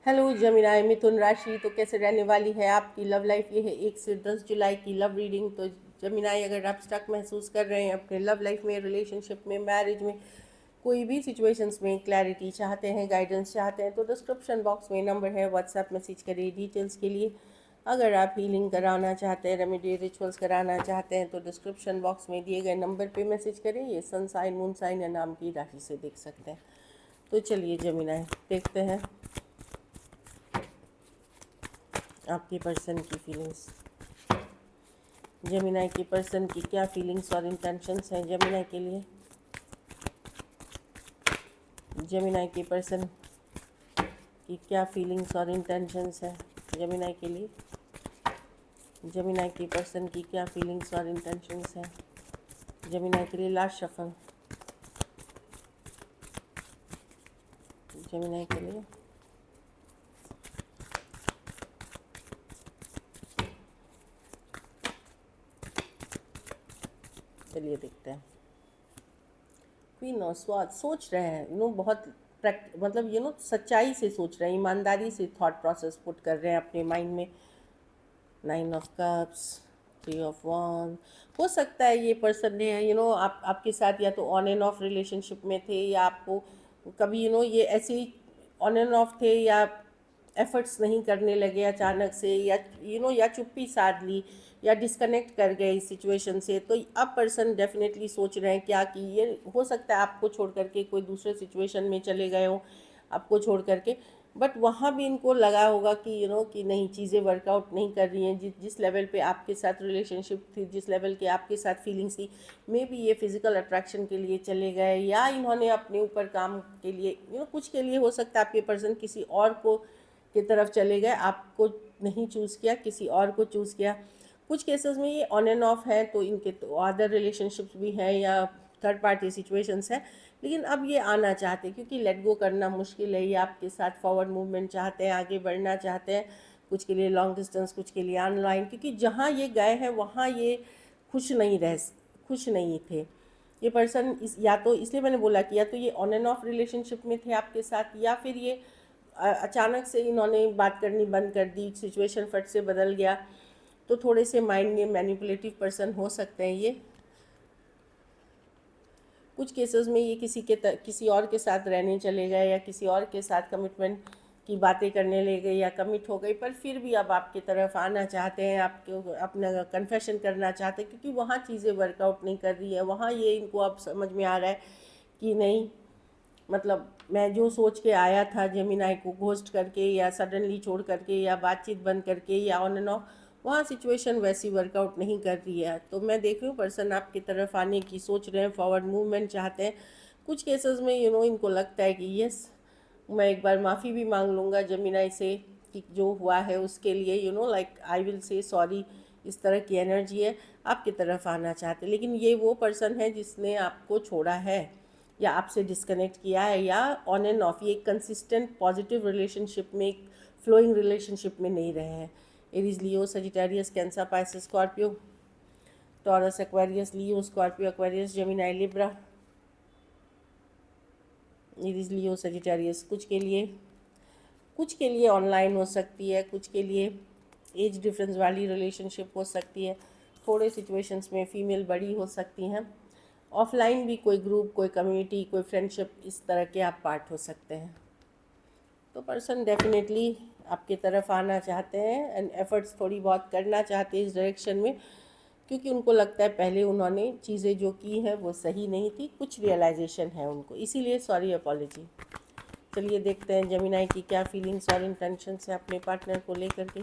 Hello जमिनाई मिथुन राशि, तो कैसे रहने वाली है आपकी लव लाइफ। ये है 1 से 10 जुलाई की लव रीडिंग। तो जमिनाई, अगर आप स्टक महसूस कर रहे हैं अपने लव लाइफ में, रिलेशनशिप में, मैरिज में, कोई भी सिचुएशंस में क्लैरिटी चाहते हैं, गाइडेंस चाहते हैं, तो डिस्क्रिप्शन बॉक्स में नंबर है, व्हाट्सएप मैसेज करिए डिटेल्स के लिए। अगर आप हीलिंग कराना चाहते हैं, रेमेडी रिचुअल्स कराना चाहते हैं, तो डिस्क्रिप्शन बॉक्स में दिए गए नंबर पे मैसेज करें। ये सन साइन, मून साइन या नाम की राशि से देख सकते हैं। तो चलिए जमिनाई, देखते हैं आपके पर्सन की फीलिंग्स। जेमिनाई के पर्सन की क्या फीलिंग्स और इंटेंशंस हैं जेमिनाई के लिए। जेमिनाई के पर्सन की क्या फीलिंग्स और इंटेंशंस हैं जेमिनाई के लिए। जेमिनाई के पर्सन की क्या फीलिंग्स और इंटेंशंस हैं जेमिनाई के लिए। लास्ट शफल जेमिनाई के लिए। चलिए देखते हैं। क्वीन ऑफ स्वार्ड सोच रहे हैं, बहुत मतलब सच्चाई से सोच रहे हैं, ईमानदारी से थॉट प्रोसेस पुट कर रहे हैं अपने माइंड में। 9 ऑफ कप्स, 3 ऑफ 1। हो सकता है ये पर्सन ने आपके साथ या तो ऑन एंड ऑफ रिलेशनशिप में थे, या आपको कभी ये ऐसे ही ऑन एंड ऑफ थे, या एफर्ट्स नहीं करने लगे अचानक से, या या चुप्पी साध ली, या डिस्कनेक्ट कर गए इस सिचुएशन से। तो अब पर्सन डेफिनेटली सोच रहे हैं क्या कि ये हो सकता है आपको छोड़ करके कोई दूसरे सिचुएशन में चले गए हो, आपको छोड़ करके। बट वहाँ भी इनको लगा होगा कि कि नहीं, चीज़ें वर्कआउट नहीं कर रही हैं। जिस लेवल पे आपके साथ रिलेशनशिप थी, जिस लेवल के आपके साथ फीलिंग्स थी, मे बी ये फिजिकल अट्रैक्शन के लिए चले गए, या इन्होंने अपने ऊपर काम के लिए कुछ के लिए, हो सकता है आपके पर्सन किसी और को की तरफ चले गए, आपको नहीं चूज़ किया, किसी और को चूज़ किया। कुछ केसेस में ये ऑन एंड ऑफ है, तो इनके तो अदर रिलेशनशिप्स भी हैं या थर्ड पार्टी सिचुएशंस हैं। लेकिन अब ये आना चाहते हैं, क्योंकि लेट गो करना मुश्किल है। ये आपके साथ फॉरवर्ड मूवमेंट चाहते हैं, आगे बढ़ना चाहते हैं। कुछ के लिए लॉन्ग डिस्टेंस, कुछ के लिए ऑनलाइन, क्योंकि जहाँ ये गए हैं वहाँ ये खुश नहीं रह खुश नहीं थे ये पर्सन। या तो इसलिए मैंने बोला कि या तो ये ऑन एंड ऑफ रिलेशनशिप में थे आपके साथ, या फिर ये अचानक से इन्होंने बात करनी बंद कर दी, सिचुएशन फट से बदल गया। तो थोड़े से माइंड में मैनिपुलेटिव पर्सन हो सकते हैं ये। कुछ केसेस में ये किसी और के साथ रहने चले गए, या किसी और के साथ कमिटमेंट की बातें करने ले गए, या कमिट हो गई, पर फिर भी अब आपकी तरफ आना चाहते हैं, आपको अपना कन्फेशन करना चाहते हैं, क्योंकि वहाँ चीज़ें वर्कआउट नहीं कर रही है। वहाँ ये इनको अब समझ में आ रहा है कि नहीं, मतलब मैं जो सोच के आया था जेमिनाई को घोस्ट करके, या सडनली छोड़ करके, या बातचीत बंद करके, या ऑन एंड ऑफ, वहाँ सिचुएशन वैसी वर्कआउट नहीं कर रही है। तो मैं देख रही हूँ पर्सन आपकी तरफ आने की सोच रहे हैं, फॉरवर्ड मूवमेंट चाहते हैं। कुछ केसेस में इनको लगता है कि यस, मैं एक बार माफ़ी भी मांग लूँगा जेमिनाई से कि जो हुआ है उसके लिए, like I will say sorry. इस तरह की एनर्जी है, आपकी तरफ आना चाहते हैं। लेकिन ये वो पर्सन है जिसने आपको छोड़ा है, या आपसे डिस्कनेक्ट किया है, या ऑन एंड ऑफ ये कंसिस्टेंट पॉजिटिव रिलेशनशिप में, एक फ्लोइंग रिलेशनशिप में नहीं रहे हैं। Aries, Leo, Sagittarius, Cancer, Pisces, Scorpio, Taurus, Aquarius, Leo, Scorpio, Aquarius, Gemini, Libra. Aries, Leo, Sagittarius कुछ के लिए ऑनलाइन हो सकती है, कुछ के लिए एज डिफरेंस वाली रिलेशनशिप हो सकती है। थोड़े सिचुएशंस में फीमेल बड़ी हो सकती हैं। ऑफलाइन भी कोई ग्रुप, कोई कम्युनिटी, कोई फ्रेंडशिप, इस तरह के आप पार्ट हो सकते हैं। तो पर्सन डेफिनेटली आपकी तरफ आना चाहते हैं, एंड एफर्ट्स थोड़ी बहुत करना चाहते हैं इस डायरेक्शन में, क्योंकि उनको लगता है पहले उन्होंने चीज़ें जो की हैं वो सही नहीं थी, कुछ रियलाइजेशन है उनको, इसीलिए सॉरी, अपॉलॉजी। चलिए देखते हैं जेमिनाई की क्या फीलिंग्स और इंटेंशंस है अपने पार्टनर को लेकर के।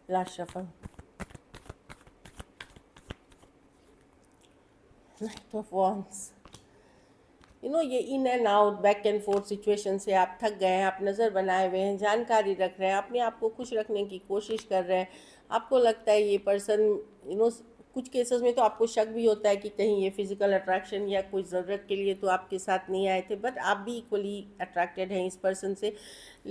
Last shuffle, knight of wands. ये in and out, back and forth situation से आप थक गए हैं, आप नज़र बनाए हुए हैं, जानकारी रख रहे हैं, अपने आप को खुश रखने की कोशिश कर रहे हैं। आपको लगता है ये पर्सन कुछ केसेस में तो आपको शक भी होता है कि कहीं ये फिजिकल अट्रैक्शन या कोई ज़रूरत के लिए तो आपके साथ नहीं आए थे, बट आप भी इक्वली अट्रैक्टेड हैं इस पर्सन से।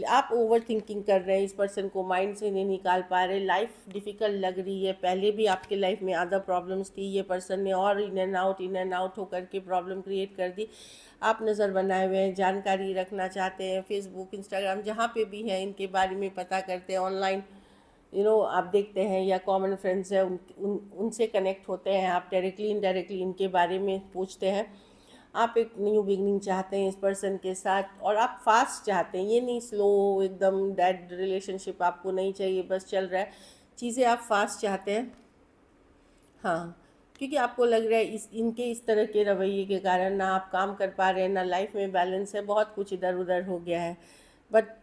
आप ओवर थिंकिंग कर रहे हैं, इस पर्सन को माइंड से नहीं निकाल पा रहे, लाइफ डिफ़िकल्ट लग रही है। पहले भी आपके लाइफ में अदर प्रॉब्लम्स थी, ये पर्सन ने और इन एंड आउट होकर के प्रॉब्लम क्रिएट कर दी। आप नज़र बनाए हुए हैं, जानकारी रखना चाहते हैं, फेसबुक इंस्टाग्राम जहाँ पे भी हैं इनके बारे में पता करते हैं, ऑनलाइन आप देखते हैं या कॉमन फ्रेंड्स हैं उनसे कनेक्ट होते हैं, आप डायरेक्टली इनडायरेक्टली इनके बारे में पूछते हैं। आप एक न्यू बिगनिंग चाहते हैं इस पर्सन के साथ, और आप फास्ट चाहते हैं, ये नहीं स्लो एकदम डेड रिलेशनशिप आपको नहीं चाहिए, बस चल रहा है, चीज़ें आप फास्ट चाहते हैं। हाँ, क्योंकि आपको लग रहा है इस तरह के रवैये के कारण ना आप काम कर पा रहे हैं, ना लाइफ में बैलेंस है, बहुत कुछ इधर उधर हो गया है। बट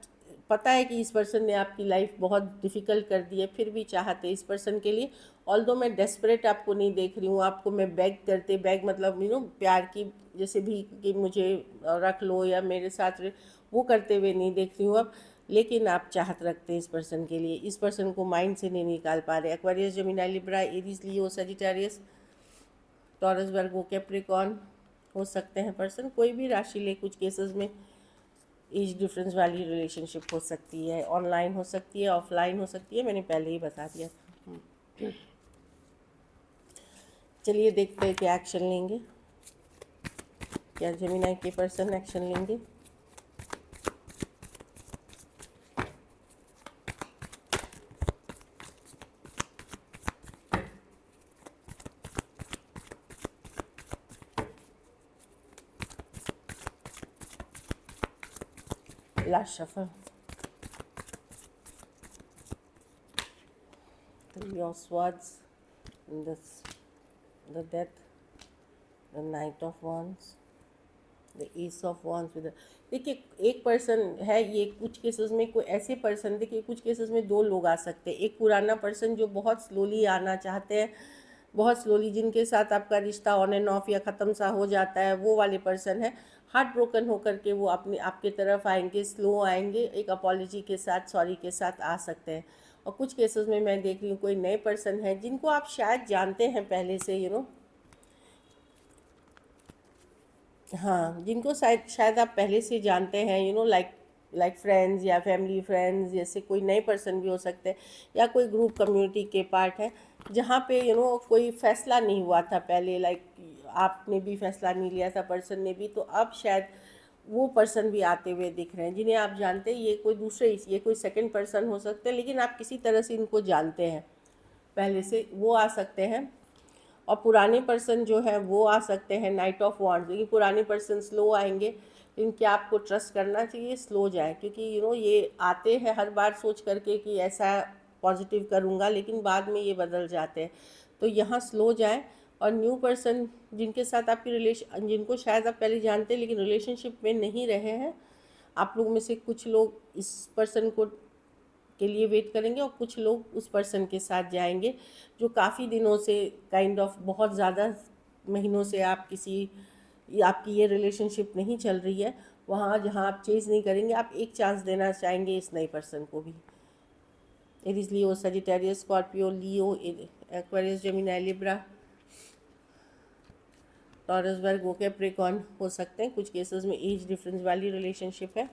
पता है कि इस पर्सन ने आपकी लाइफ बहुत डिफ़िकल्ट कर दी है, फिर भी चाहते इस पर्सन के लिए। ऑल्दो मैं डेस्परेट आपको नहीं देख रही हूँ, आपको मैं बैग मतलब प्यार की जैसे भी कि मुझे रख लो या मेरे साथ वो करते हुए नहीं देख रही हूँ अब। लेकिन आप चाहत रखते हैं इस पर्सन के लिए, इस पर्सन को माइंड से नहीं निकाल पा रहे। Aquarius, Gemini, Libra, Aries, Leo, Sagittarius, taurus, वर्गो, कैप्रिकॉर्न हो सकते हैं पर्सन। कोई भी राशि ले, कुछ केसेस में एज डिफरेंस वाली रिलेशनशिप हो सकती है, ऑनलाइन हो सकती है, ऑफलाइन हो सकती है, मैंने पहले ही बता दिया था। चलिए देखते हैं क्या एक्शन लेंगे, क्या जेमिनी के पर्सन एक्शन लेंगे। Last shuffle. Three of Swords, the Death, the Knight of Wands, the Ace of Wands with देखिए एक पर्सन है ये, कुछ केसेस में कोई ऐसे पर्सन, देखिए कुछ केसेस में दो लोग आ सकते हैं। एक पुराना पर्सन जो बहुत स्लोली आना चाहते हैं, बहुत स्लोली, जिनके साथ आपका रिश्ता ऑन एंड ऑफ या ख़त्म सा हो जाता है, वो वाले पर्सन है। हार्ट ब्रोकन होकर के वो आपके तरफ आएंगे, स्लो आएंगे, एक अपॉलॉजी के साथ, सॉरी के साथ आ सकते हैं। और कुछ केसेस में मैं देख रही हूँ कोई नए पर्सन है जिनको आप शायद जानते हैं पहले से, हाँ, जिनको शायद आप पहले से जानते हैं, लाइक फ्रेंड्स या फैमिली फ्रेंड्स, जैसे कोई नए पर्सन भी हो सकते हैं, या कोई ग्रुप कम्युनिटी के पार्ट है जहाँ पे कोई फैसला नहीं हुआ था पहले, लाइक आपने भी फैसला नहीं लिया था, पर्सन ने भी, तो अब शायद वो पर्सन भी आते हुए दिख रहे हैं जिन्हें आप जानते हैं। ये कोई सेकंड पर्सन हो सकते हैं, लेकिन आप किसी तरह से इनको जानते हैं पहले से, वो आ सकते हैं। और पुराने पर्सन जो है वो आ सकते हैं, नाइट ऑफ वांड्स। लेकिन पुराने पर्सन स्लो आएंगे, लेकिन क्या आपको ट्रस्ट करना चाहिए स्लो जाए, क्योंकि ये आते हैं हर बार सोच करके कि ऐसा पॉजिटिव करूँगा, लेकिन बाद में ये बदल जाते हैं, तो यहाँ स्लो जाए। और न्यू पर्सन जिनके साथ आपकी जिनको शायद आप पहले जानते हैं लेकिन रिलेशनशिप में नहीं रहे हैं, आप लोगों में से कुछ लोग इस पर्सन को के लिए वेट करेंगे और कुछ लोग उस पर्सन के साथ जाएंगे जो काफ़ी दिनों से, काइंड ऑफ बहुत ज़्यादा महीनों से आपकी ये रिलेशनशिप नहीं चल रही है, वहाँ जहाँ आप चेज़ नहीं करेंगे, आप एक चांस देना चाहेंगे इस नए पर्सन को भी। एरीज, लियो, सजिटेरियस, स्कॉर्पियो, लियो, एक्वेरियस, जेमिनी, लिब्रा, टॉरस, वर्गो, कैप्रिकॉर्न हो सकते हैं। कुछ केसेस में एज डिफरेंस वाली रिलेशनशिप है।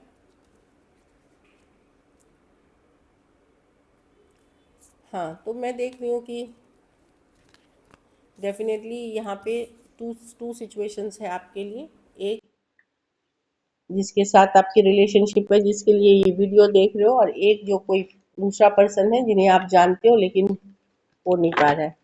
हाँ, तो मैं देख रही हूँ कि डेफिनेटली यहाँ पे टू सिचुएशंस है आपके लिए। एक जिसके साथ आपकी रिलेशनशिप है, जिसके लिए ये वीडियो देख रहे हो, और एक जो कोई दूसरा पर्सन है जिन्हें आप जानते हो लेकिन हो नहीं पा रहा है।